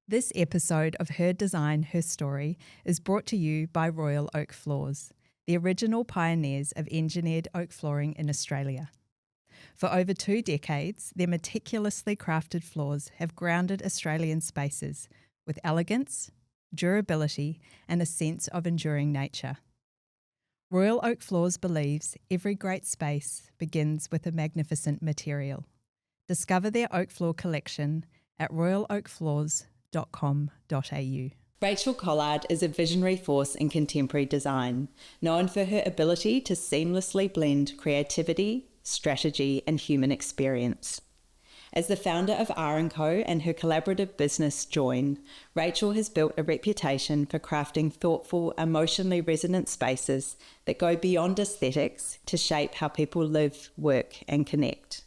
This episode of Her Design, Her Story is brought to you by Royal Oak Floors, the original pioneers of engineered oak flooring in Australia. For over 2 decades, their meticulously crafted floors have grounded Australian spaces with elegance, durability, and a sense of enduring nature. Royal Oak Floors believes every great space begins with a magnificent material. Discover their oak floor collection at royaloakfloors.com.au. Rachel Collard is a visionary force in contemporary design, known for her ability to seamlessly blend creativity, strategy, and human experience. As the founder of R&Co and her collaborative business Join, Rachel has built a reputation for crafting thoughtful, emotionally resonant spaces that go beyond aesthetics to shape how people live, work, and connect.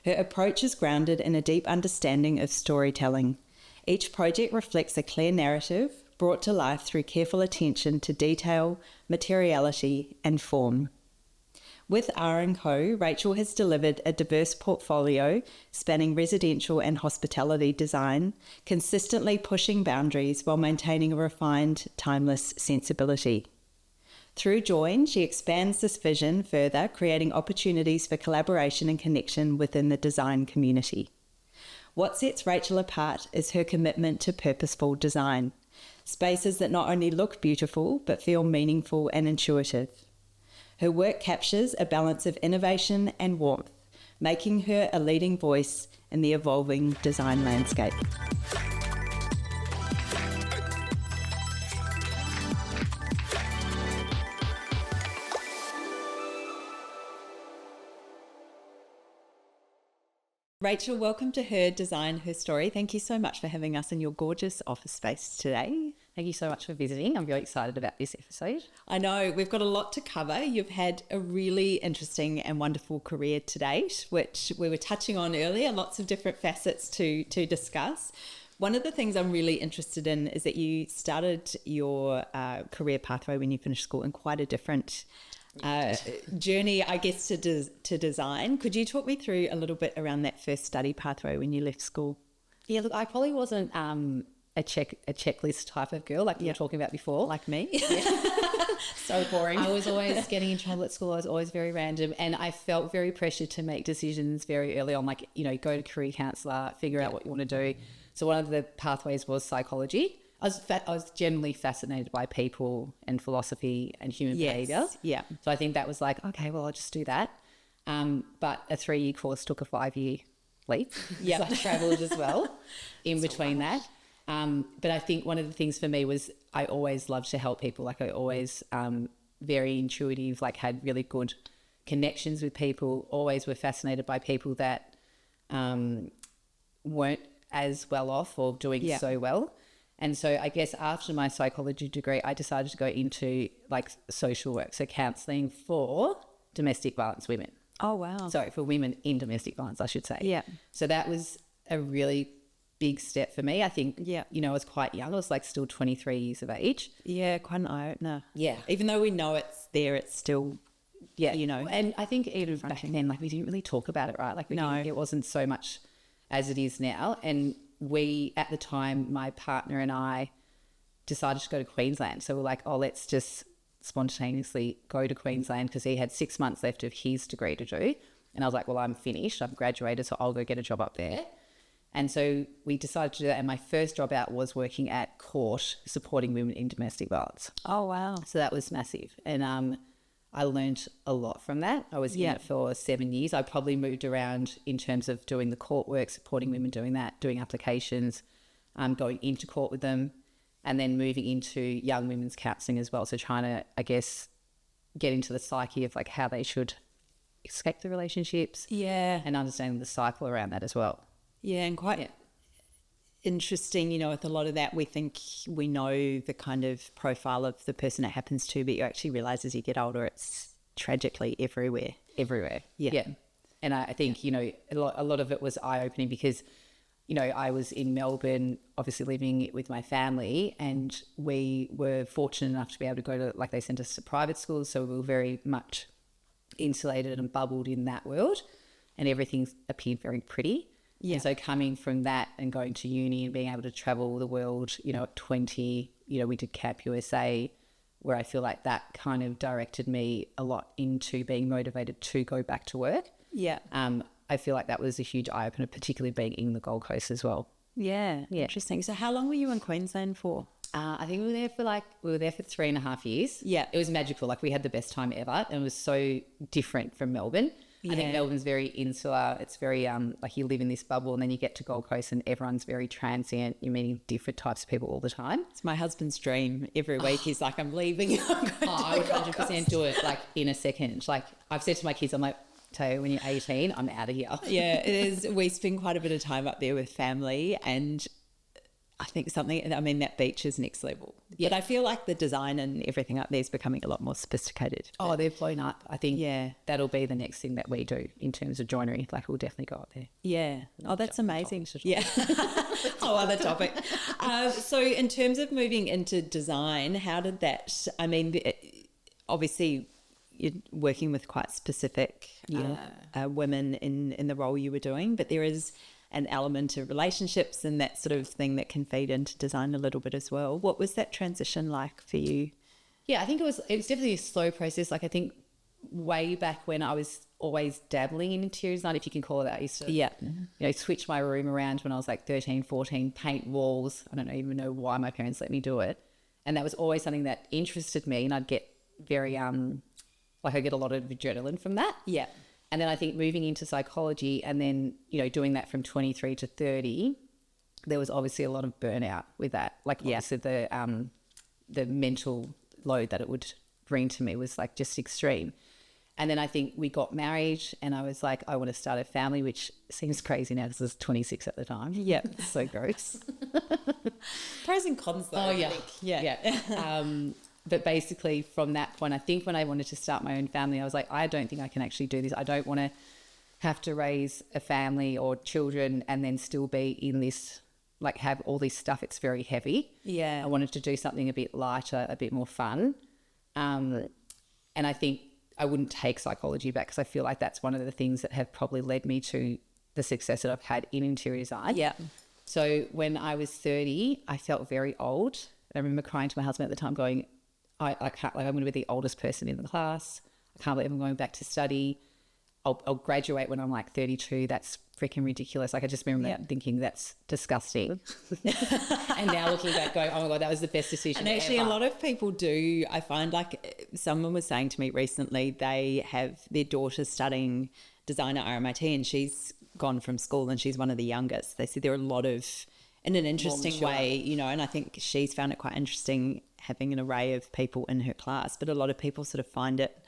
Her approach is grounded in a deep understanding of storytelling. Each project reflects a clear narrative brought to life through careful attention to detail, materiality, and form. With R&Co, Rachel has delivered a diverse portfolio spanning residential and hospitality design, consistently pushing boundaries while maintaining a refined, timeless sensibility. Through Join, she expands this vision further, creating opportunities for collaboration and connection within the design community. What sets Rachel apart is her commitment to purposeful design, spaces that not only look beautiful but feel meaningful and intuitive. Her work captures a balance of innovation and warmth, making her a leading voice in the evolving design landscape. Rachel, welcome to Her Design, Her Story. Thank you so much for having us in your gorgeous office space today. Thank you so much for visiting. I'm very excited about this episode. I know, we've got a lot to cover. You've had a really interesting and wonderful career to date, which we were touching on earlier, lots of different facets to discuss. One of the things I'm really interested in is that you started your career pathway when you finished school in quite a different journey, I guess, to design. Could you talk me through a little bit around that first study pathway when you left school? Yeah, look, I probably wasn't a checklist type of girl like you were talking about before. Like me. Yeah. So boring. I was always getting in trouble at school. I was always very random, and I felt very pressured to make decisions very early on, like, you know, go to career counsellor, figure out what you want to do. So one of the pathways was psychology. I was generally fascinated by people and philosophy and human behaviour. Yeah. So I think that was like, okay, well, I'll just do that. But a 3-year course took a 5-year leap. Yeah. So I travelled as well in between that. But I think one of the things for me was I always loved to help people. Like I always very intuitive, like had really good connections with people, always were fascinated by people that weren't as well off or doing so well. And so I guess after my psychology degree, I decided to go into like social work, so counselling for domestic violence women. Oh, wow. Sorry, for women in domestic violence, I should say. Yeah. So that was a really big step for me. I think, you know, I was quite young. I was like still 23 years of age. Yeah, quite an eye-opener. Yeah. Even though we know it's there, it's still, you know. And I think even back then, like we didn't really talk about it, right? Like it wasn't so much as it is now. And we, at the time, my partner and I decided to go to Queensland. So we're like, oh, let's just spontaneously go to Queensland because he had 6 months left of his degree to do. And I was like, well, I'm finished. I've graduated, so I'll go get a job up there. And so we decided to do that. And my first job out was working at court supporting women in domestic violence. Oh, wow. So that was massive. And I learned a lot from that. I was in it for 7 years. I probably moved around in terms of doing the court work, supporting women doing that, doing applications, going into court with them, and then moving into young women's counselling as well. So trying to, I guess, get into the psyche of like how they should escape the relationships. Yeah. And understanding the cycle around that as well. Yeah, and quite interesting, you know, with a lot of that, we think we know the kind of profile of the person it happens to, but you actually realise as you get older, it's tragically everywhere. Yeah. And I think, you know, a lot of it was eye-opening because, you know, I was in Melbourne, obviously living with my family, and we were fortunate enough to be able to go to, like, they sent us to private schools, so we were very much insulated and bubbled in that world, and everything appeared very pretty. Yeah. And so coming from that and going to uni and being able to travel the world, at 20, we did Camp USA, where I feel like that kind of directed me a lot into being motivated to go back to work. Yeah. I feel like that was a huge eye-opener, particularly being in the Gold Coast as well. Yeah. Interesting. So how long were you in Queensland for? I think we were there for 3.5 years. Yeah. It was magical. Like, we had the best time ever, and it was so different from Melbourne. I think Melbourne's very insular. It's very like you live in this bubble, and then you get to Gold Coast and everyone's very transient. You're meeting different types of people all the time. It's my husband's dream. Every week he's like, I'm leaving. I would 100% do it like in a second. Like, I've said to my kids, I'm like, tell you, when you're 18, I'm out of here. Yeah, it is. We spend quite a bit of time up there with family, and I think that beach is next level. Yeah. But I feel like the design and everything up there is becoming a lot more sophisticated. Oh, they've blown up. I think that'll be the next thing that we do in terms of joinery. Like, we'll definitely go up there. Yeah. Oh, that's amazing. Yeah. Whole other topic. So in terms of moving into design, how did that, obviously you're working with quite specific women in the role you were doing, but there is an element of relationships and that sort of thing that can feed into design a little bit as well. What was that transition like for you? Yeah, I think it was definitely a slow process. Like, I think way back when I was always dabbling in interior design, if you can call it that. I used to switch my room around when I was like 13, 14, paint walls. I don't even know why my parents let me do it. And that was always something that interested me, and I'd get very I get a lot of adrenaline from that. Yeah. And then I think moving into psychology and then, doing that from 23 to 30, there was obviously a lot of burnout with that. Like, obviously the mental load that it would bring to me was like just extreme. And then I think we got married, and I was like, I want to start a family, which seems crazy now because I was 26 at the time. Yeah. So gross. Pros and cons though. Oh, yeah. I think. Yeah. But basically from that point, I think when I wanted to start my own family, I was like, I don't think I can actually do this. I don't want to have to raise a family or children and then still be in this, like, have all this stuff. It's very heavy. Yeah. I wanted to do something a bit lighter, a bit more fun. And I think I wouldn't take psychology back because I feel like that's one of the things that have probably led me to the success that I've had in interior design. Yeah. So when I was 30, I felt very old. I remember crying to my husband at the time going, I can't, like, I'm going to be the oldest person in the class. I can't believe I'm going back to study. I'll graduate when I'm like 32. That's freaking ridiculous. Like, I just remember thinking that's disgusting. And now looking back going, oh my God, that was the best decision And actually ever. a lot of people do. I find, like, someone was saying to me recently, they have their daughter studying design at RMIT, and she's gone from school and she's one of the youngest. They said there are a lot of, in an interesting way, and I think she's found it quite interesting having an array of people in her class, but a lot of people sort of find it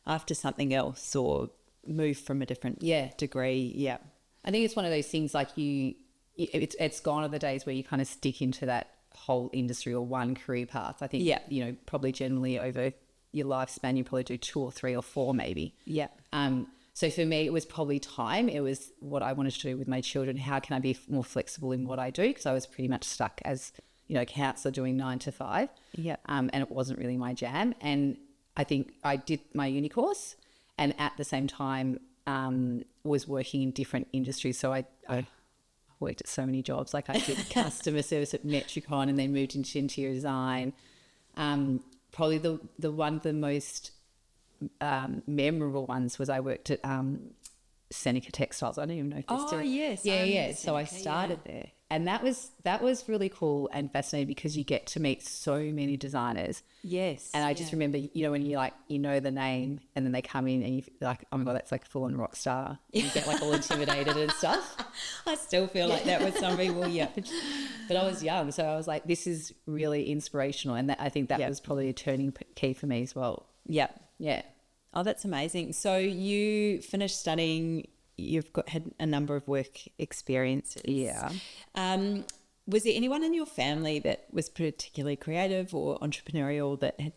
after something else or move from a different degree. Yeah. I think it's one of those things, like, it's gone are the days where you kind of stick into that whole industry or one career path. I think, probably generally over your lifespan, you probably do 2 or 3 or 4 maybe. Yeah. So for me, it was probably time. It was what I wanted to do with my children. How can I be more flexible in what I do? Because I was pretty much stuck as, a counsellor doing 9 to 5. Yeah. And it wasn't really my jam. And I think I did my uni course, and at the same time was working in different industries. So I worked at so many jobs. Like, I did customer service at Metricon and then moved into interior design. Probably the one of the most memorable ones was I worked at Seneca Textiles. I don't even know if they're still... yes. Yeah. So I started there. And that was really cool and fascinating because you get to meet so many designers. Yes. And I just remember, when you like, the name and then they come in and you're like, oh my God, that's like full on rock star. You get like all intimidated and stuff. I still feel like that with some people, yeah. But I was young, so I was like, this is really inspirational. And I think that was probably a turning key for me as well. Yeah. Yeah. Oh, that's amazing. So you finished studying, you've had a number of work experiences. Yeah. Was there anyone in your family that was particularly creative or entrepreneurial that had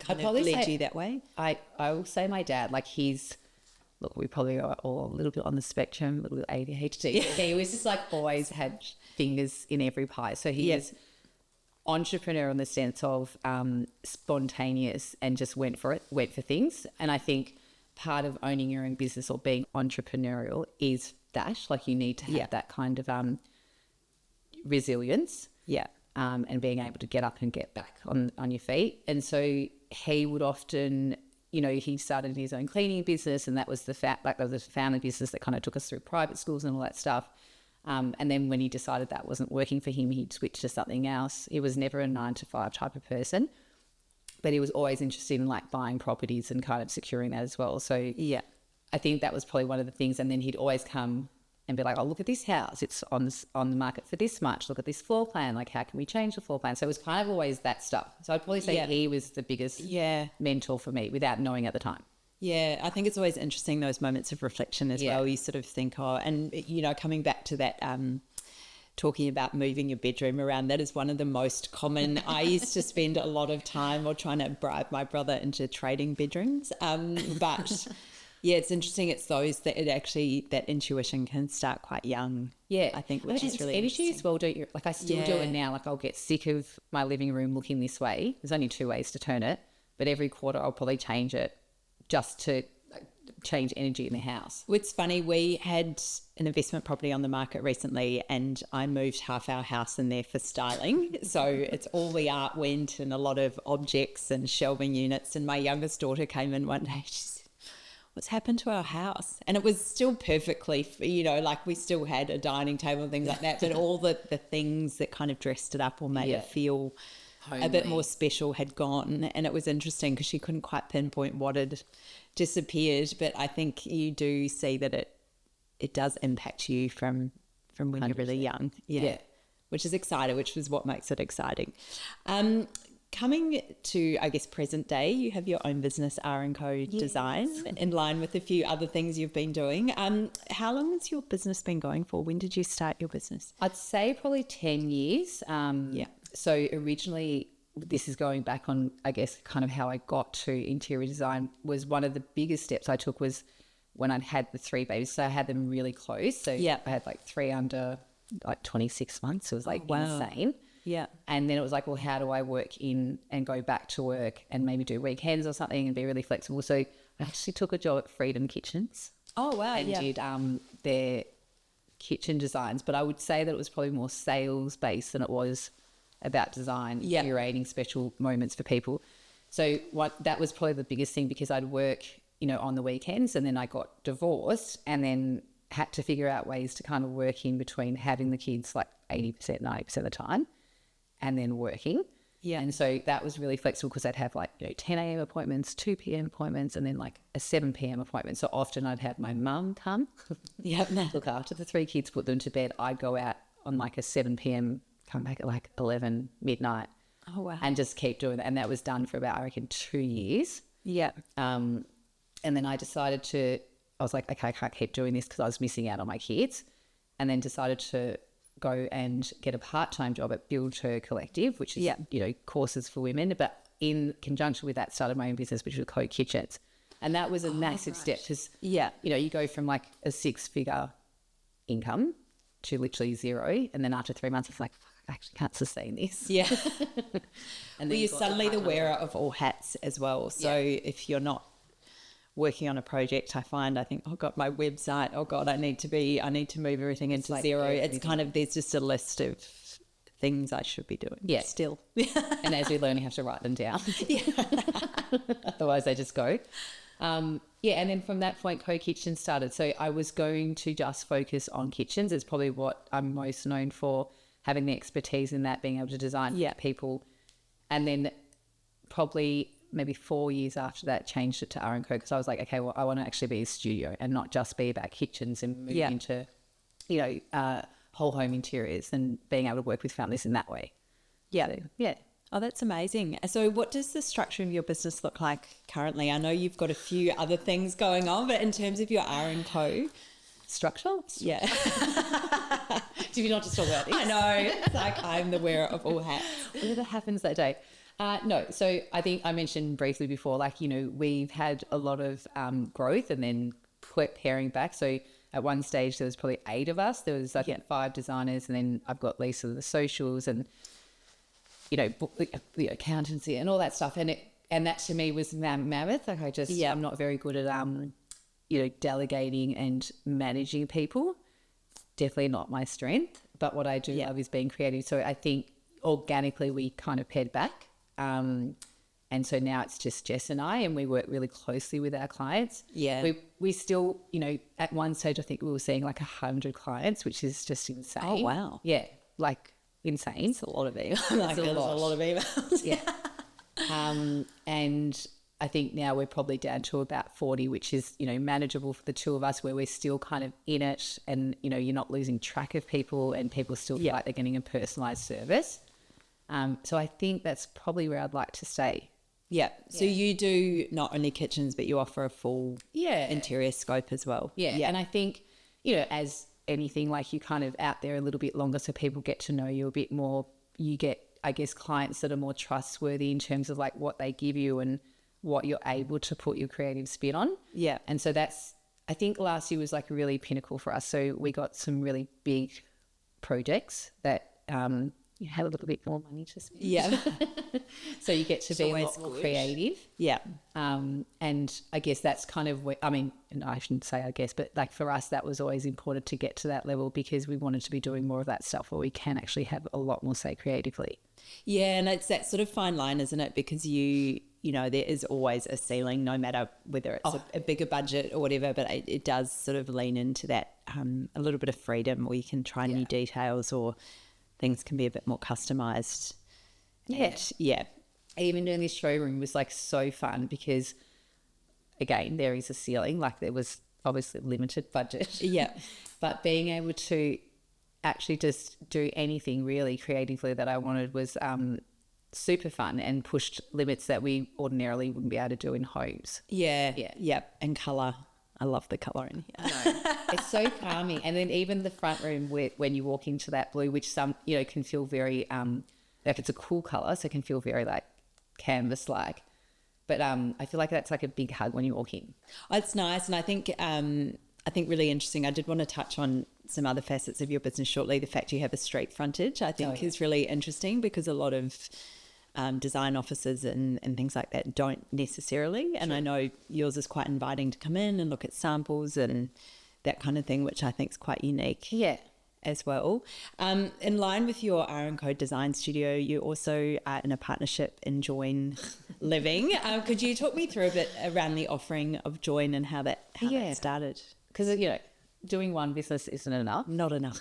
kind of led you that way? I will say my dad, like, we probably are all a little bit on the spectrum, a little bit ADHD. He was just like always had fingers in every pie. So he is entrepreneur in the sense of spontaneous and just went for things. And I think part of owning your own business or being entrepreneurial is dash. Like you need to have that kind of resilience. Yeah. And being able to get up and get back on your feet. And so he would often, you know, he started his own cleaning business, and that was the family business that kind of took us through private schools and all that stuff. And then when he decided that wasn't working for him, he'd switch to something else. He was never a 9-to-5 type of person, but he was always interested in like buying properties and kind of securing that as well. So yeah, I think that was probably one of the things. And then he'd always come and be like, oh, look at this house. It's on the market for this much. Look at this floor plan. Like, how can we change the floor plan? So it was kind of always that stuff. So I'd probably say he was the biggest mentor for me without knowing at the time. Yeah, I think it's always interesting, those moments of reflection as well. You sort of think, oh, and, you know, coming back to that, talking about moving your bedroom around, that is one of the most common. I used to spend a lot of time trying to bribe my brother into trading bedrooms. But yeah, it's interesting. It's those that that intuition can start quite young. Yeah, I think, which is really energy as well, don't you? Like I still do it now. Like I'll get sick of my living room looking this way. There's only 2 ways to turn it, but every quarter I'll probably change it just to change energy in the house. It's funny, we had an investment property on the market recently, and I moved half our house in there for styling. So it's all the art went and a lot of objects and shelving units. And my youngest daughter came in one day, she said, what's happened to our house? And it was still perfectly, you know, like we still had a dining table and things like that, but all the things that kind of dressed it up or made it feel homely, a bit more special, had gone. And it was interesting because she couldn't quite pinpoint what had disappeared, but I think you do see that it does impact you from when 100%. You're really young. Yeah. Which is exciting, which is what makes it exciting. Coming to, I guess, present day, you have your own business, R&Co Design, in line with a few other things you've been doing. How long has your business been going for? When did you start your business? I'd say probably 10 years. So originally, this is going back on, I guess, kind of how I got to interior design. Was one of the biggest steps I took was when I'd had the 3 babies. So I had them really close. So I had like 3 under like 26 months. It was like insane. Yeah. And then it was like, well, how do I work in and go back to work and maybe do weekends or something and be really flexible? So I actually took a job at Freedom Kitchens. Oh, wow. And did their kitchen designs. But I would say that it was probably more sales based than it was about design, curating special moments for people. So that was probably the biggest thing, because I'd work, you know, on the weekends, and then I got divorced and then had to figure out ways to kind of work in between having the kids like 80%, 90% of the time, and then working. Yeah. And so that was really flexible, because I'd have like, you know, 10 a.m. appointments, 2 p.m. appointments, and then like a 7 p.m. appointment. So often I'd have my mum come, look after the 3 kids, put them to bed. I'd go out on like a 7 p.m., come back at like 11, midnight. Oh, wow. And just keep doing that. And that was done for about, I reckon, 2 years. Yeah. And then I decided I was like, okay, I can't keep doing this because I was missing out on my kids. And then decided to go and get a part-time job at Build Her Collective, which is, you know, courses for women. But in conjunction with that, started my own business, which was co-kitchens. And that was a massive step, because, you know, you go from like a 6-figure income to literally 0. And then after 3 months, it's like, I actually can't sustain this. Yeah. And then you're suddenly the wearer of all hats as well. So if you're not working on a project, I think, oh God, my website, oh God, I need to move everything into like 0. It's kind of, there's just a list of things I should be doing. Yeah. Still. And as we learn, you have to write them down. Otherwise they just go. And then from that point, Co-Kitchen started. So I was going to just focus on kitchens. It's probably what I'm most known for, having the expertise in that, being able to design for people. And then probably maybe 4 years after that, changed it to R&Co, because I was like, okay, well, I want to actually be a studio and not just be about kitchens, and move into, you know, whole home interiors and being able to work with families in that way. Yeah. So, yeah. Oh, that's amazing. So what does the structure of your business look like currently? I know you've got a few other things going on, but in terms of your R&Co structure? Yeah. Do you not just talk about this? I know. It's like I'm the wearer of all hats. Whatever happens that day. No, so I think I mentioned briefly before, like, you know, we've had a lot of growth and then paring back. So at one stage there was probably 8 of us. There was, I think, 5 designers, and then I've got Lisa, the socials, and, you know, the accountancy and all that stuff. And that to me was mammoth. Like I'm not very good at, you know, delegating and managing people. definitely not my strength, but what I do love is being creative. So I think organically we kind of paired back. And so now it's just Jess and I, and we work really closely with our clients. Yeah. We still, you know, at one stage I think we were seeing like 100 clients, which is just insane. Oh, wow. Yeah, like insane. It's a lot of emails. a lot of emails. Yeah. And I think now we're probably down to about 40, which is, you know, manageable for the two of us, where we're still kind of in it, and, you know, you're not losing track of people, and people still feel like they're getting a personalised service. So I think that's probably where I'd like to stay. Yeah. So you do not only kitchens, but you offer a full interior scope as well. Yeah. And I think, you know, as anything, like, you kind of out there a little bit longer so people get to know you a bit more. You get, I guess, clients that are more trustworthy in terms of like what they give you and what you're able to put your creative spin on. Yeah. And so that's, I think last year was like really pinnacle for us. So we got some really big projects that you have a little bit more money to spend. Yeah. So you get to be a lot more creative. Yeah. And I guess that's kind of where, I mean, and I shouldn't say I guess, but like for us, that was always important to get to that level, because we wanted to be doing more of that stuff where we can actually have a lot more say creatively. Yeah, and it's that sort of fine line, isn't it? Because you know, there is always a ceiling, no matter whether it's a bigger budget or whatever, but it does sort of lean into that a little bit of freedom, where you can try new details, or things can be a bit more customised. Yeah. Even doing this showroom was like so fun, because again, there is a ceiling, like there was obviously limited budget. Yeah. But being able to actually just do anything really creatively that I wanted was super fun, and pushed limits that we ordinarily wouldn't be able to do in homes. Yeah. And colour. I love the colour in here. I know. It's so calming. And then even the front room, when you walk into that blue, which some, you know, can feel very, if it's a cool colour, so it can feel very like canvas-like. But I feel like that's like a big hug when you walk in. Oh, it's nice. And I think really interesting. I did want to touch on some other facets of your business shortly. The fact you have a street frontage, I think, is really interesting, because a lot of design offices and things like that don't necessarily. And I know yours is quite inviting to come in and look at samples and that kind of thing, which I think is quite unique. Yeah. As well. In line with your R&Co design studio, you also are in a partnership in Join Living. Could you talk me through a bit around the offering of Join and how that started? Because, you know, doing one business isn't enough. Not enough.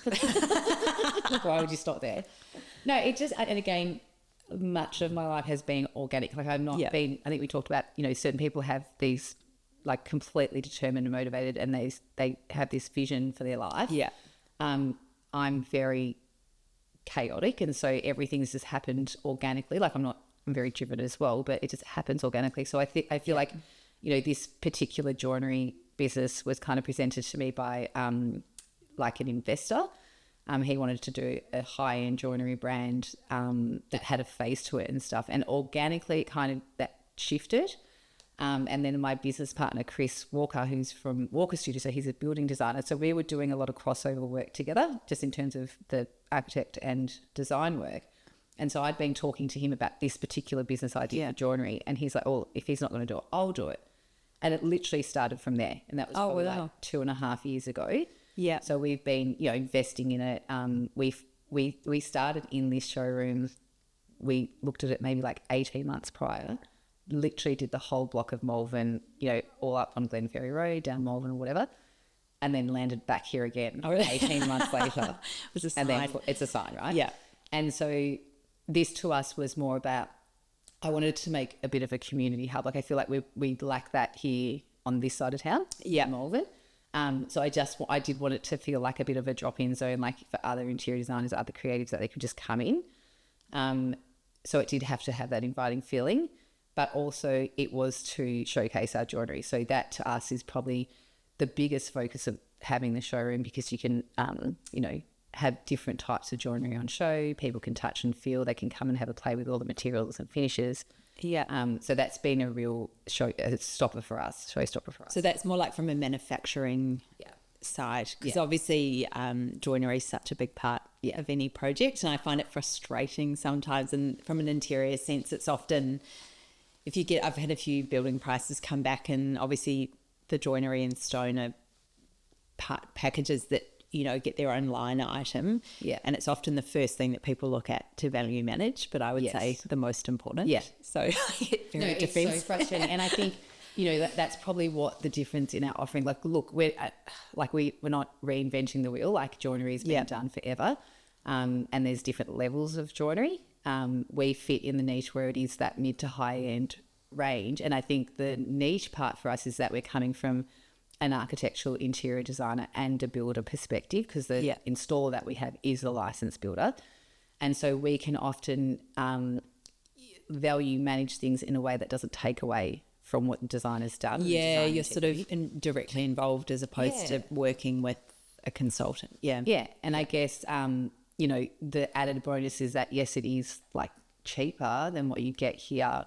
Why would you stop there? No, it just, and again, much of my life has been organic. Like I've not been, I think we talked about, you know, certain people have these like completely determined and motivated, and they have this vision for their life. Yeah. I'm very chaotic, and so everything's just happened organically. Like I'm very driven as well, but it just happens organically. So I feel like, you know, this particular joinery business was kind of presented to me by like an investor. He wanted to do a high-end joinery brand that had a face to it and stuff, and organically it kind of that shifted. And then my business partner, Chris Walker, who's from Walker Studio, so he's a building designer. So we were doing a lot of crossover work together, just in terms of the architect and design work. And so I'd been talking to him about this particular business idea for joinery, and he's like, oh, if he's not going to do it, I'll do it. And it literally started from there. And that was probably like 2.5 years ago. Yeah. So we've been, you know, investing in it. We started in this showroom. We looked at it maybe like 18 months prior. Literally did the whole block of Malvern, you know, all up on Glenferrie Road, down Malvern or whatever, and then landed back here again 18 months later. It was a sign. And then it's a sign, right? Yeah. And so this to us was more about, I wanted to make a bit of a community hub. Like I feel like we lack that here on this side of town, Malvern. So I did want it to feel like a bit of a drop-in zone, like for other interior designers, other creatives, that they could just come in. So it did have to have that inviting feeling, but also it was to showcase our joinery. So that to us is probably the biggest focus of having the showroom, because you can, you know, have different types of joinery on show. People can touch and feel. They can come and have a play with all the materials and finishes. Yeah. So that's been a real showstopper for us. So that's more like from a manufacturing side, because obviously joinery is such a big part of any project, and I find it frustrating sometimes. And from an interior sense, it's often, I've had a few building prices come back, and obviously the joinery and stone are packages that get their own line item. Yeah. And it's often the first thing that people look at to value manage, but I would say the most important. Yeah. So I get very defensive. It's so frustrating. And I think, that's probably what the difference in our offering, like, look, we're not reinventing the wheel, like joinery has been done forever. And there's different levels of joinery. We fit in the niche where it is that mid to high end range. And I think the niche part for us is that we're coming from an architectural interior designer and a builder perspective, because the installer that we have is a licensed builder. And so we can often value manage things in a way that doesn't take away from what the designer's done. Yeah, you're sort of directly involved as opposed to working with a consultant. Yeah. Yeah. And I guess, the added bonus is that, yes, it is like cheaper than what you get here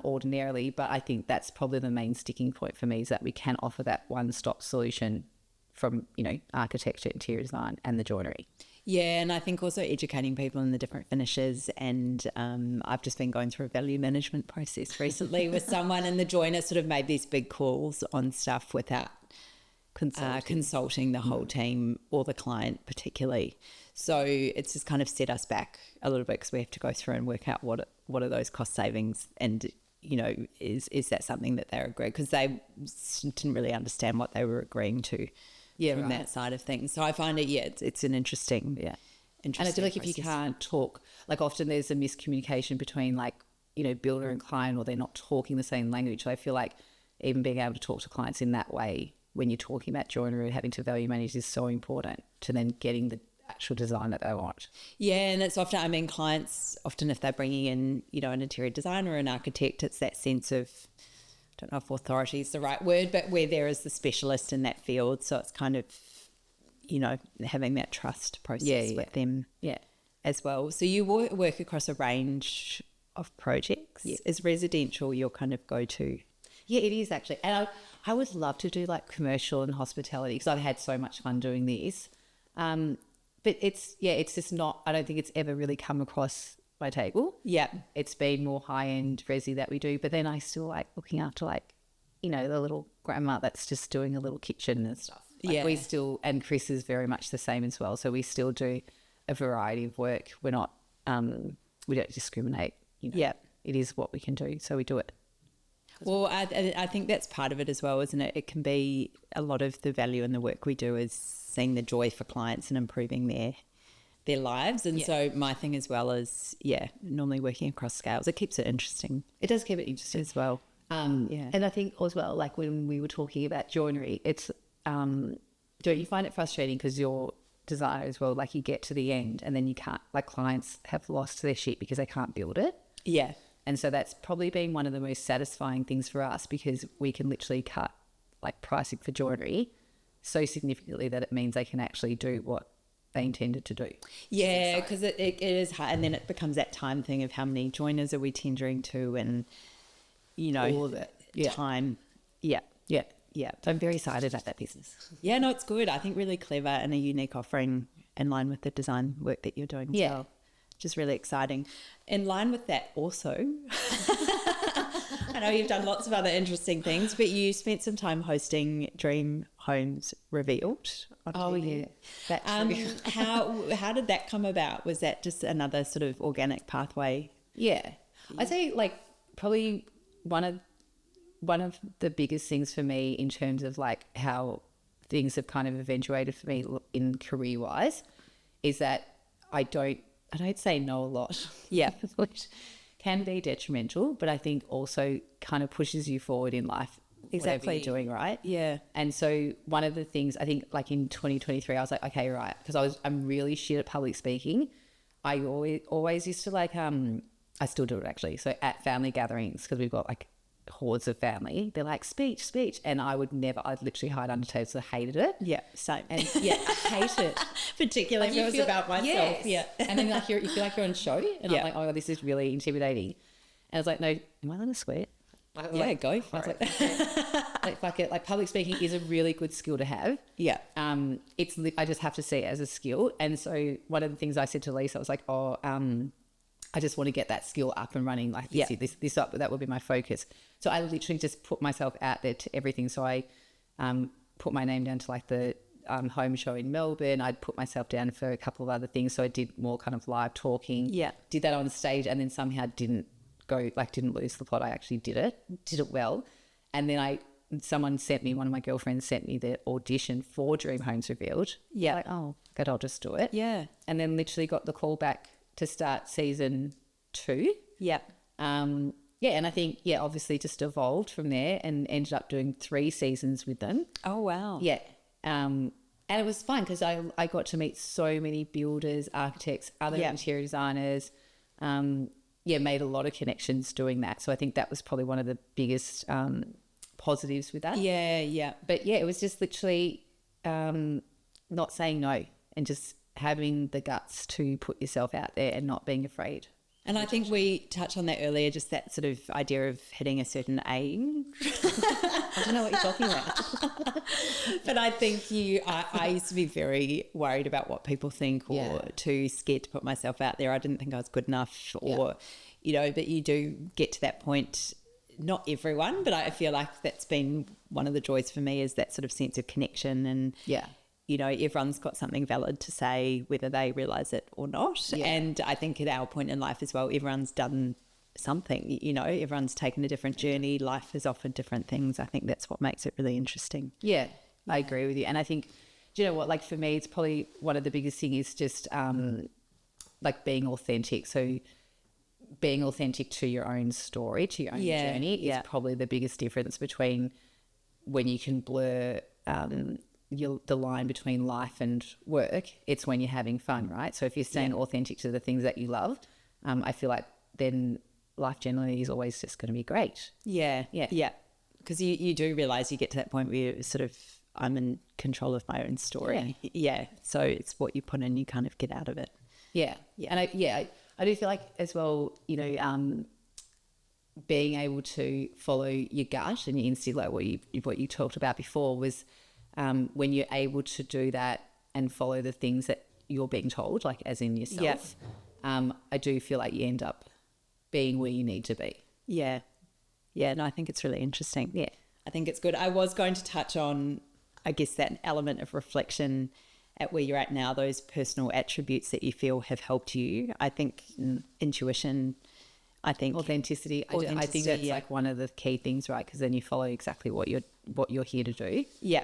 ordinarily, but I think that's probably the main sticking point for me, is that we can offer that one-stop solution from, architecture, interior design and the joinery. Yeah, and I think also educating people in the different finishes. And I've just been going through a value management process recently with someone, and the joiner sort of made these big calls on stuff without consulting the whole team or the client particularly. So it's just kind of set us back a little bit, because we have to go through and work out what are those cost savings, and is that something that they're agreeing, because they didn't really understand what they were agreeing to. From that side of things. So I find it's an interesting. And I feel like if you can't talk, like often there's a miscommunication between builder and client, or they're not talking the same language. So I feel like even being able to talk to clients in that way when you're talking about joinery and having to value manage is so important to then getting the actual design that they want. Yeah, and it's often, clients often, if they're bringing in, an interior designer or an architect, it's that sense of, I don't know if authority is the right word, but where there is the specialist in that field. So it's kind of, having that trust process with them as well. So you work across a range of projects. Yeah. Is residential your kind of go-to? Yeah, it is actually. And I would love to do like commercial and hospitality, because I've had so much fun doing this. But it's just not, I don't think it's ever really come across my table. Yeah. It's been more high-end resi that we do, but then I still like looking after the little grandma that's just doing a little kitchen and stuff. We still, and Chris is very much the same as well. So we still do a variety of work. We're not, we don't discriminate. It is what we can do, so we do it. Well, I think that's part of it as well, isn't it? It can be a lot of the value in the work we do is seeing the joy for clients and improving their lives. And so my thing as well is, normally working across scales, it keeps it interesting. It does keep it interesting as well. And I think as well, like when we were talking about joinery, it's, don't you find it frustrating because your designer as well, like you get to the end and then you can't, like clients have lost their shit because they can't build it. Yeah. And so that's probably been one of the most satisfying things for us, because we can literally cut like pricing for joinery so significantly that it means they can actually do what they intended to do. Yeah, because it is hard, and then it becomes that time thing of how many joiners are we tendering to, and all of it. Time. Yeah. So I'm very excited about that business. Yeah, no, it's good. I think really clever and a unique offering in line with the design work that you're doing as well. Just really exciting. In line with that also, I know you've done lots of other interesting things, but you spent some time hosting Dream Homes Revealed on TV. How did that come about? Was that just another sort of organic pathway? Yeah. I'd say like probably one of the biggest things for me in terms of like how things have kind of eventuated for me in career-wise is that I don't say no a lot. Yeah. Which can be detrimental, but I think also kind of pushes you forward in life. Exactly. Whatever you're doing, right? Yeah. And so one of the things I think like in 2023, I was like, okay, right. Because I'm really shit at public speaking. I always used to like, I still do it actually. So at family gatherings, because we've got like hordes of family, they're like speech. And I'd literally hide under tables. I hated it. Yeah. Same. And I hate it. Particularly if it was about myself. Yes. Yeah. And then like you feel like you're on show, and I'm like, oh, this is really intimidating. And I was like, no, am I allowed to swear? Go for it. Like fuck it. Like public speaking is a really good skill to have. Yeah. I just have to see it as a skill. And so one of the things I said to Lisa, I was like, I just want to get that skill up and running. Like this up, that would be my focus. So I literally just put myself out there to everything. So I put my name down to like the home show in Melbourne. I'd put myself down for a couple of other things. So I did more kind of live talking. Yeah. Did that on stage and then somehow didn't lose the plot. I actually did it well. And then one of my girlfriends sent me the audition for Dream Homes Revealed. Yeah. Like, oh, good, I'll just do it. Yeah. And then literally got the call back to start season 2. Yeah. And I think, obviously just evolved from there and ended up doing 3 seasons with them. Oh, wow. Yeah. And it was fun because I got to meet so many builders, architects, other interior designers. Made a lot of connections doing that. So I think that was probably one of the biggest positives with that. Yeah, yeah. But it was just literally not saying no and just having the guts to put yourself out there and not being afraid. And I think we touched on that earlier, just that sort of idea of hitting a certain age. I don't know what you're talking about. But I think I used to be very worried about what people think or too scared to put myself out there. I didn't think I was good enough or, but you do get to that point. Not everyone, but I feel like that's been one of the joys for me is that sort of sense of connection and, everyone's got something valid to say, whether they realise it or not. Yeah. And I think at our point in life as well, everyone's done something, everyone's taken a different journey. Life has offered different things. I think that's what makes it really interesting. Yeah, I agree with you. And I think, do you know what, like for me, it's probably one of the biggest things is just like being authentic. So being authentic to your own story, to your own journey is probably the biggest difference between when you can blur the line between life and work. It's when you're having fun, right? So if you're staying authentic to the things that you love, I feel like then life generally is always just going to be great. Yeah. Because you do realise you get to that point where you're sort of, I'm in control of my own story. Yeah. So it's what you put in, you kind of get out of it. Yeah. And I do feel like as well, being able to follow your gut and your instinct, like what you talked about before, was when you're able to do that and follow the things that you're being told, like as in yourself. I do feel like you end up being where you need to be. Yeah. No, I think it's really interesting. Yeah. I think it's good. I was going to touch on, I guess, that element of reflection at where you're at now, those personal attributes that you feel have helped you. I think intuition, I think authenticity. I think that's like one of the key things, right? Because then you follow exactly what you're here to do. Yeah.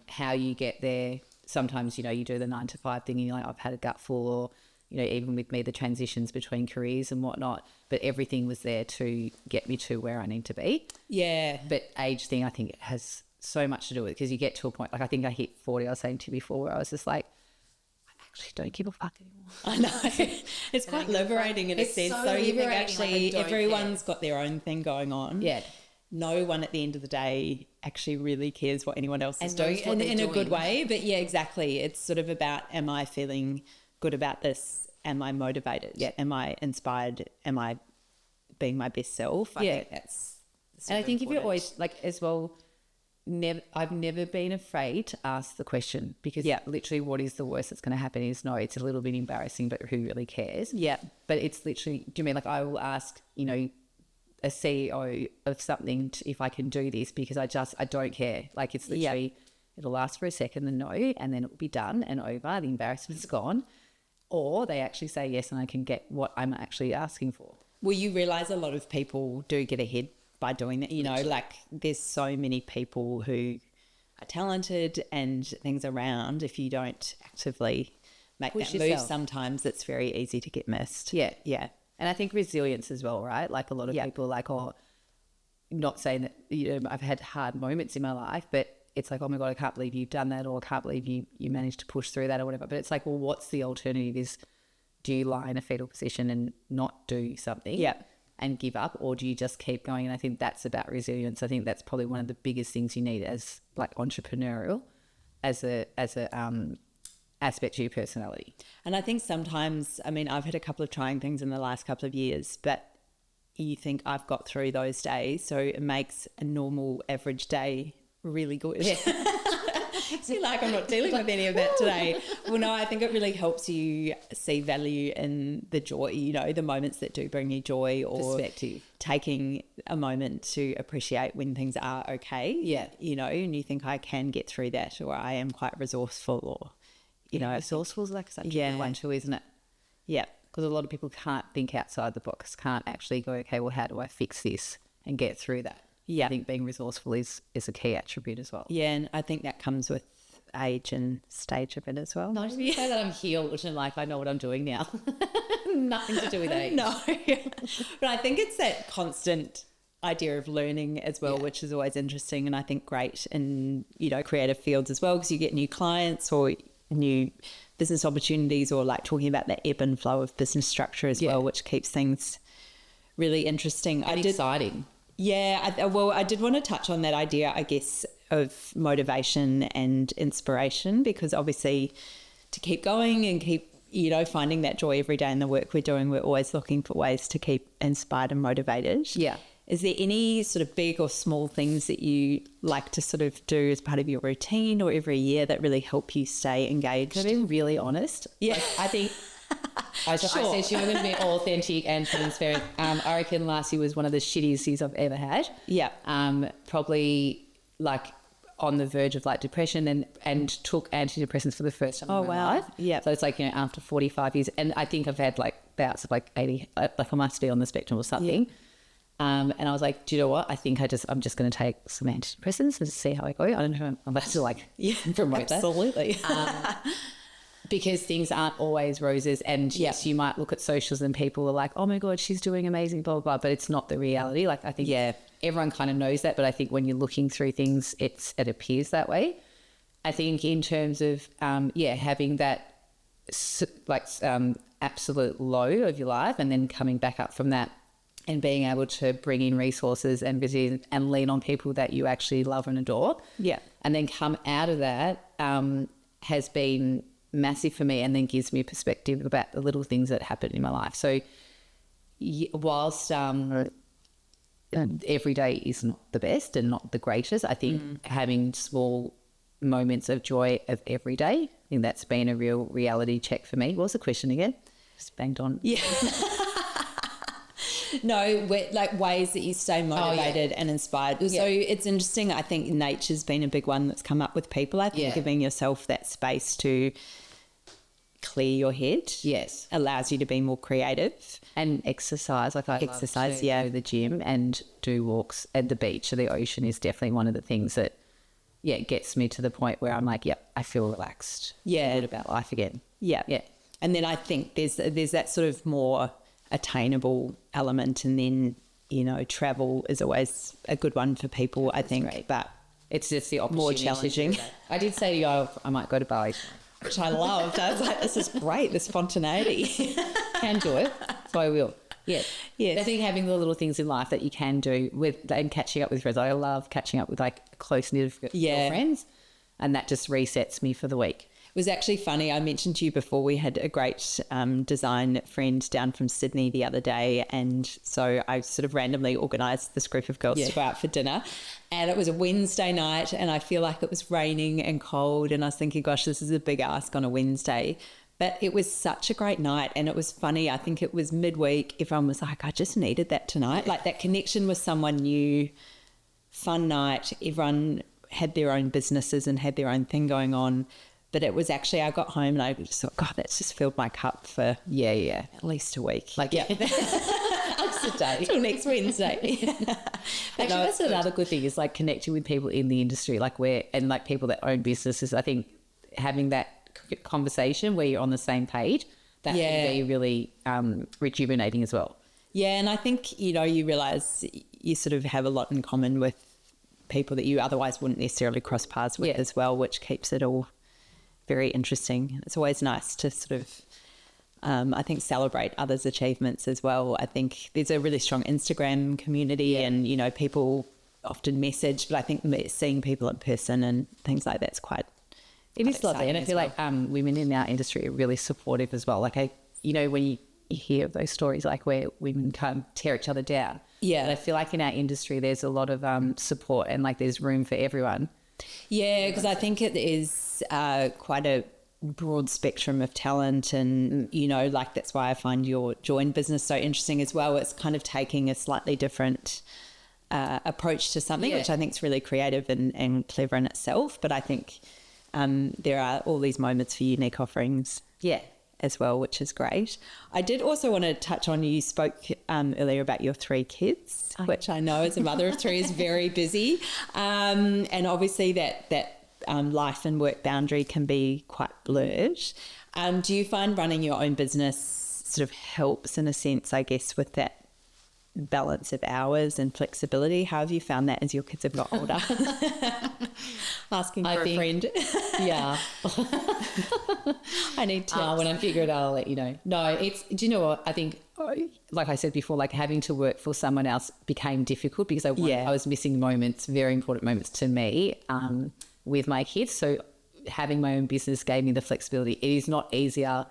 How you get there. Sometimes, you do the 9 to 5 thing and you're like, I've had a gutful, or, even with me, the transitions between careers and whatnot, but everything was there to get me to where I need to be. Yeah. But age thing, I think it has so much to do with it, because you get to a point, like I think I hit 40, I was saying to you before, where I was just like, I actually don't give a fuck anymore. I know. It's quite liberating in a sense. So you think actually everyone's got their own thing going on. Yeah. No one at the end of the day actually really cares what anyone else is doing in a good way. But yeah, exactly. It's sort of about, am I feeling good about this? Am I motivated? Yeah. Am I inspired? Am I being my best self? I think that's and I think if you're always like as well, I've never been afraid to ask the question, because literally what is the worst that's going to happen is, no, it's a little bit embarrassing, but who really cares? Yeah. But it's literally, do you mean like I will ask, a CEO of something if I can do this, because I don't care. Like it's literally, it'll last for a second and no, and then it'll be done and over, the embarrassment's gone. Or they actually say yes and I can get what I'm actually asking for. Well, you realise a lot of people do get ahead by doing that, like there's so many people who are talented and things around. If you don't actively make that move, sometimes it's very easy to get missed. Yeah. And I think resilience as well, right? Like a lot of people like, not saying that, I've had hard moments in my life, but it's like, oh my God, I can't believe you've done that, or I can't believe you managed to push through that or whatever. But it's like, well, what's the alternative? Is, do you lie in a fetal position and not do something? Yeah. And give up, or do you just keep going? And I think that's about resilience. I think that's probably one of the biggest things you need as like entrepreneurial, as a aspect to your personality. And I think sometimes, I've had a couple of trying things in the last couple of years, but you think I've got through those days, so it makes a normal average day really good. See, like I'm not dealing with any of that today. Well, no, I think it really helps you see value in the joy, you know, the moments that do bring you joy, or Perspective. taking a moment to appreciate when things are okay. Yeah. You know, and you think I can get through that, or I am quite resourceful, or, you know. Resourceful is like such a Yeah. good one too, isn't it? Yeah. Because a lot of people can't think outside the box, can't actually go, okay, well, how do I fix this and get through that? Yeah. I think being resourceful is a key attribute as well. Yeah, and I think that comes with age and stage of it as well. No, I just say that I'm healed and like I know what I'm doing now. Nothing to do with age. No. But I think it's that constant idea of learning as well, which is always interesting, and I think great in, you know, creative fields as well, because you get new clients or new business opportunities, or like talking about the ebb and flow of business structure as well, which keeps things really interesting. And exciting. Yeah, I did want to touch on that idea, I guess, of motivation and inspiration, because obviously to keep going and keep, you know, finding that joy every day in the work we're doing, we're always looking for ways to keep inspired and motivated. Yeah. Is there any sort of big or small things that you like to sort of do as part of your routine or every year that really help you stay engaged? Can I be really honest? Yeah. Like, I think I said you were going to be authentic and transparent. I reckon last year was one of the shittiest years I've ever had. Yeah. Probably like on the verge of like depression, and took antidepressants for the first time in my life. Yeah. So it's like, you know, after 45 years, and I think I've had like bouts of like 80, like I must be on the spectrum or something. Yeah. And I was like, do you know what? I think I'm just going to take some antidepressants and see how I go. I don't know if I'm about to like promote that. Absolutely. Because things aren't always roses, and yes, you might look at socials and people are like, oh my God, she's doing amazing, blah, blah, blah, but it's not the reality. Like I think everyone kind of knows that, but I think when you're looking through things, it appears that way. I think in terms of, having that absolute low of your life and then coming back up from that and being able to bring in resources and visit and lean on people that you actually love and adore. Yeah. And then come out of that has been massive for me, and then gives me a perspective about the little things that happen in my life. So whilst every day is not the best and not the greatest, I think having small moments of joy of every day, I think that's been a real reality check for me. What was the question again? Just banged on. Yeah. No, like ways that you stay motivated and inspired. Yeah. So it's interesting. I think nature's been a big one that's come up with people. I think giving yourself that space to clear your head allows you to be more creative. And exercise. Like I love to go to the gym and do walks at the beach or the ocean is definitely one of the things that gets me to the point where I'm like, I feel relaxed. Yeah. Good about life again. Yeah. Yeah. And then I think there's that sort of more attainable element, and then, you know, travel is always a good one for people, I think. Great. But it's just the opportunity, more challenging. I did say to you, I might go to Bali, which I loved. I was like, this is great, the spontaneity. Can do it, so I will. Yeah. I think having the little things in life that you can do with, and catching up with friends. I love catching up with like close-knit friends, and that just resets me for the week. It was actually funny. I mentioned to you before, we had a great design friend down from Sydney the other day, and so I sort of randomly organised this group of girls to go out for dinner, and it was a Wednesday night, and I feel like it was raining and cold, and I was thinking, gosh, this is a big ask on a Wednesday. But it was such a great night, and it was funny. I think it was midweek. Everyone was like, I just needed that tonight. Like that connection with someone new, fun night. Everyone had their own businesses and had their own thing going on. But it was actually, I got home and I just thought, God, that's just filled my cup for at least a week. Like, just a day. Till next Wednesday. Actually, that's another good thing, is like connecting with people in the industry, and people that own businesses. I think having that conversation where you're on the same page, that can be really rejuvenating as well. Yeah, and I think, you know, you realise you sort of have a lot in common with people that you otherwise wouldn't necessarily cross paths with as well, which keeps it all very interesting. It's always nice to sort of, I think, celebrate others' achievements as well. I think there's a really strong Instagram community and, you know, people often message, but I think seeing people in person and things like that's quite It is lovely, and I feel like women in our industry are really supportive as well. Like, when you hear of those stories, like where women come tear each other down. Yeah. And I feel like in our industry, there's a lot of support, and like there's room for everyone. Yeah, because I think it is quite a broad spectrum of talent, and like that's why I find your join business so interesting as well. It's kind of taking a slightly different approach to something, which I think is really creative and clever in itself. But I think there are all these moments for unique offerings. Yeah. As well, which is great. I did also want to touch on, you spoke earlier about your 3 kids, which I know as a mother of 3 is very busy. And obviously that life and work boundary can be quite blurred. Do you find running your own business sort of helps in a sense, I guess, with that balance of hours and flexibility? How have you found that as your kids have got older? Asking for a friend. Yeah. I need to. When I figure it out, I'll let you know. No, do you know what? I think, like I said before, like having to work for someone else became difficult because I was missing moments, very important moments to me with my kids. So having my own business gave me the flexibility. It is not easier.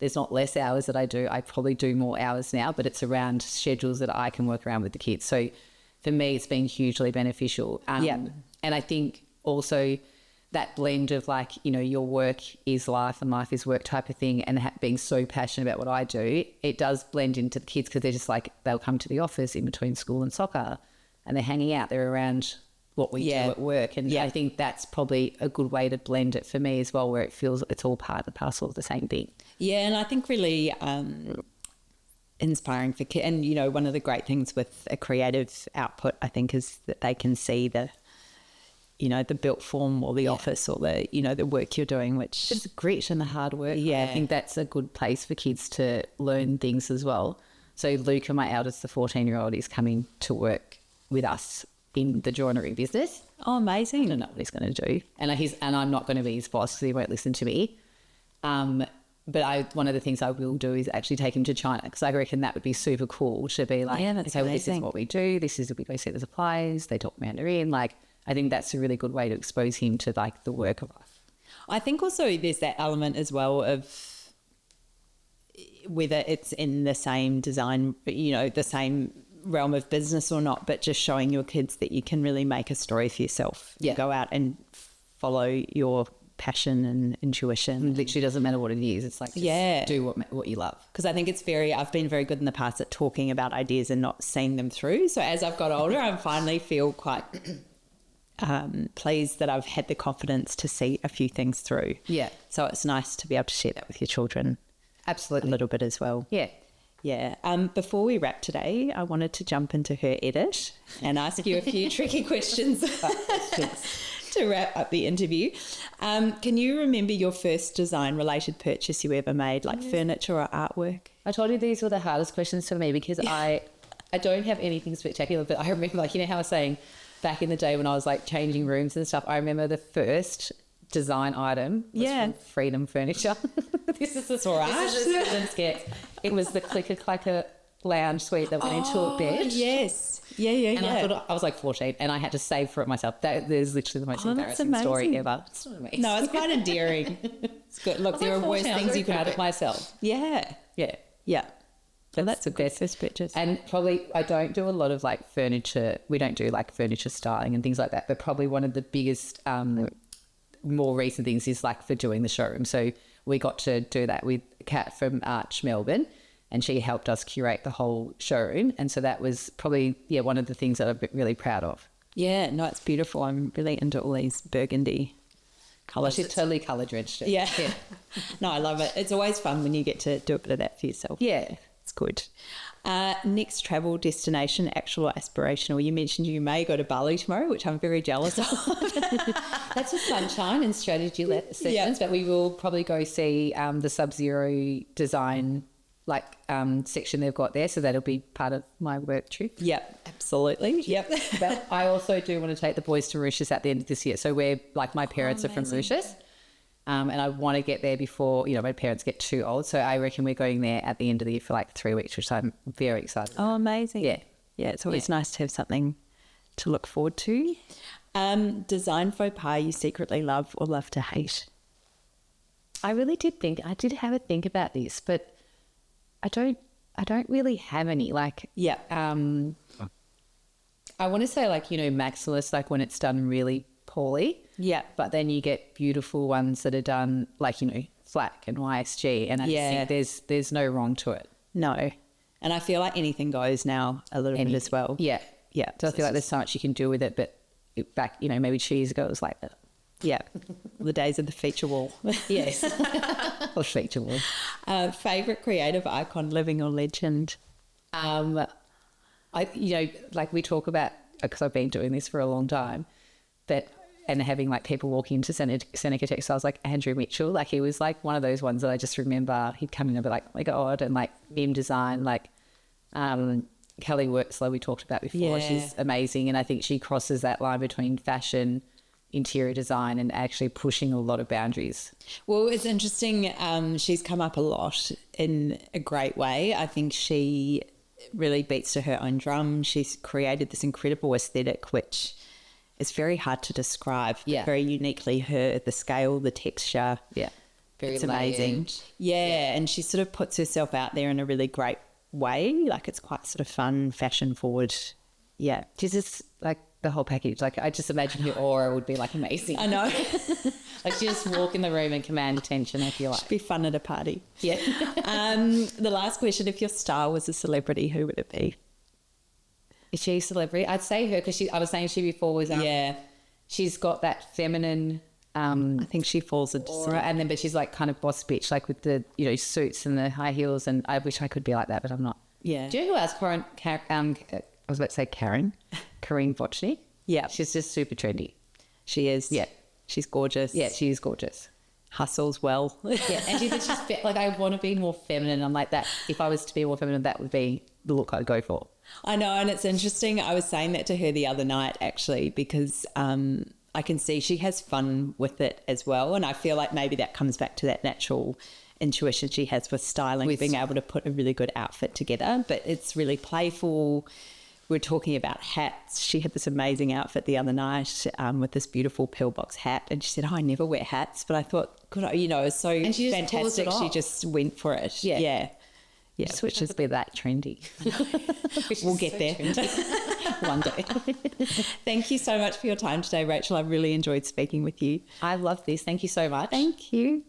There's not less hours that I do. I probably do more hours now, but it's around schedules that I can work around with the kids. So for me, it's been hugely beneficial. And I think also that blend of like, your work is life and life is work type of thing, and being so passionate about what I do, it does blend into the kids because they're just like, they'll come to the office in between school and soccer and they're hanging out. They're around what we do at work. And I think that's probably a good way to blend it for me as well, where it feels it's all part and parcel of the same thing. Yeah, and I think really inspiring for kids. And, one of the great things with a creative output, I think, is that they can see the built form or the office or the, the work you're doing, which it's grit and the hard work. Yeah. I think that's a good place for kids to learn things as well. So Luca, my eldest, the 14-year-old, is coming to work with us in the joinery business. Oh, amazing. I don't know what he's going to do. And I'm not going to be his boss because he won't listen to me. But one of the things I will do is actually take him to China, because I reckon that would be super cool to be like, that's okay, well, this is what we do. We go see the suppliers. They talk Mandarin. Like, I think that's a really good way to expose him to like the work of life. I think also there's that element as well of whether it's in the same design, the same realm of business or not, but just showing your kids that you can really make a story for yourself. Yeah. Go out and follow your passion and intuition. It literally doesn't matter what it is. It's like, just do what you love. Because I think I've been very good in the past at talking about ideas and not seeing them through. So as I've got older, I finally feel quite pleased that I've had the confidence to see a few things through. Yeah. So it's nice to be able to share that with your children. Absolutely. A little bit as well. Yeah. Yeah. Before we wrap today, I wanted to jump into her edit and ask you a few tricky questions to wrap up the interview. Can you remember your first design-related purchase you ever made, like furniture or artwork? I told you these were the hardest questions for me because I don't have anything spectacular, but I remember, like, how I was saying back in the day when I was like changing rooms and stuff, I remember the first design item was from Freedom Furniture. This is the children's sketch. It was the clicker clacker lounge suite that went into a bed. Yes. Yeah. And I was like 14 and I had to save for it myself. That is literally the most embarrassing story ever. It's not amazing. No, it's quite endearing. It's good. Look, there are worse things you could have of myself. Yeah. So that's a good first purchase. And probably I don't do a lot of like furniture. We don't do like furniture styling and things like that. But probably one of the biggest, more recent things is like for doing the showroom. So we got to do that with Kat from Arch Melbourne, and she helped us curate the whole showroom. And so that was probably, one of the things that I'm really proud of. Yeah, no, it's beautiful. I'm really into all these burgundy colours. She's totally colour drenched. Yeah. No, I love it. It's always fun when you get to do a bit of that for yourself. Yeah. It's good. Next travel destination, actual aspirational. You mentioned you may go to Bali tomorrow, which I'm very jealous of. That's a sunshine and strategy sessions, but we will probably go see the Sub-Zero design section they've got there, so that'll be part of my work trip. Yep, absolutely. Yep. But I also do want to take the boys to Mauritius at the end of this year. So we're like, my parents are from Mauritius. And I want to get there before, my parents get too old. So I reckon we're going there at the end of the year for like 3 weeks, which I'm very excited about. Oh, amazing. Yeah. Yeah, it's always nice to have something to look forward to. Design faux pas you secretly love or love to hate? I did have a think about this, but I don't really have any. I want to say maximalist, like when it's done really poorly. Yeah. But then you get beautiful ones that are done like, FLAC and YSG. And I just think there's no wrong to it. No. And I feel like anything goes now a little bit as well. Yeah. Yeah. So I feel like there's so much you can do with it, but back, maybe 2 years ago it was like that. Yeah. The days of the feature wall. Yes. Or feature wall. Favourite creative icon, living or legend? Like we talk about, because I've been doing this for a long time, and having like people walking into Seneca Textiles, like Andrew Mitchell, like he was like one of those ones that I just remember he'd come in and be like, oh my God, and like meme design, like Kelly Wertzler we talked about before. She's amazing, and I think she crosses that line between fashion, interior design, and actually pushing a lot of boundaries. Well, it's interesting. She's come up a lot in a great way. I think she really beats to her own drum. She's created this incredible aesthetic, which is very hard to describe. Yeah. Very uniquely her, the scale, the texture. Yeah. It's amazing. Yeah. And she sort of puts herself out there in a really great way. Like it's quite sort of fun, fashion forward. Yeah. She's just like the whole package. Like I just imagine her aura would be like amazing. I know. Like she just walk in the room and command attention, I feel like. Should be fun at a party. Yeah. The last question, if your star was a celebrity, who would it be? Is she a celebrity? I'd say her, because I was saying she before was she's got that feminine I think she falls into aura, and then but she's like kind of boss bitch, like with the suits and the high heels, and I wish I could be like that, but I'm not. Yeah. Do you know who else? I was about to say Kareem Bochny. Yeah. She's just super trendy. She is. Yeah. She's gorgeous. Yeah, she is gorgeous. Hustles well. Yeah, and she's just like, I want to be more feminine. I'm like that. If I was to be more feminine, that would be the look I'd go for. I know, and it's interesting. I was saying that to her the other night, actually, because I can see she has fun with it as well, and I feel like maybe that comes back to that natural intuition she has with styling, being able to put a really good outfit together. But it's really playful. We're talking about hats. She had this amazing outfit the other night with this beautiful pillbox hat, and she said, "Oh, I never wear hats," but I thought, good, it's so and she fantastic. She just went for it. Yeah. Yeah, which is be that trendy. We'll get there one day. Thank you so much for your time today, Rachel. I really enjoyed speaking with you. I love this. Thank you so much. Thank you.